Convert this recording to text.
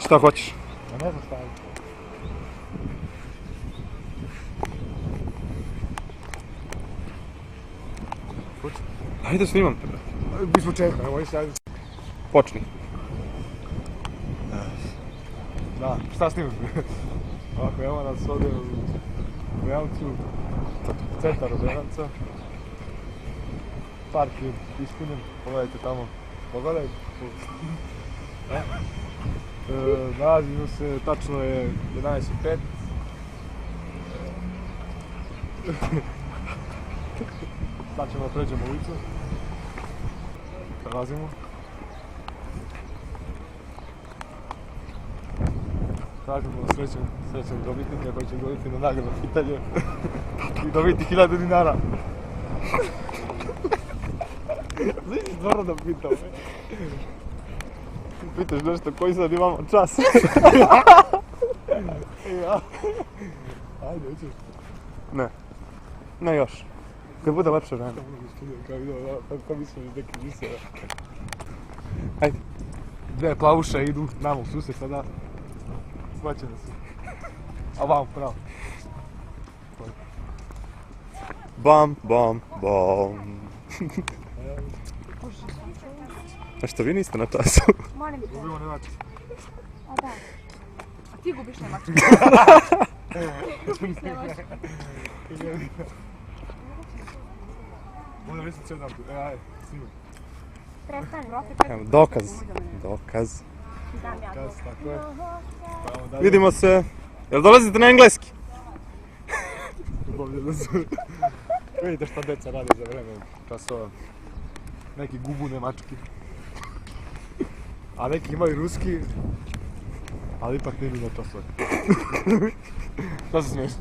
Šta hoćeš? Ja ne znam šta je. Ajde snimam te, brate. Bis početka, evo išli, ajde. Počni. Da, šta snimam? Ovako, evo nas ovdje u Belcu, centar od Belanca. Park je ispunjen, pogledajte tamo, pogledajte. Nalazimo se, tačno je 11:05. Sad ćemo pređemo ulicu. Prelazimo. Tražimo srećnog dobitnika koji će dobiti na nagradno pitanje i dobiti 1000 dinara. Znači stvarno da pitam. Pitaš nešto koji sad imamo čas. Ajde, hoćeš. Ne. Ne još. Kad bude lepše vreme. Kako mislim iz nekih visera. Ajde. Dve plavuše idu nama u susret sada. Svaćene su. A vam pravo. Bam, bam, bam. A što vi niste na času? Molim te. Gubimo nemački. A da. A ti gubiš nemački. Možda mislim cijel dan tu. Ajde, snimaj. Prestani. Evo, dokaz. Dokaz. Dam ja Kas, to. tako je. Pa onda Vidimo se. Jel dolazite na engleski? bolje da su. Vidite šta deca rade za vreme časova. Neki gubu nemački. A neki imaju ruski. Ali ipak ne idu na časove. Šta se smiješ?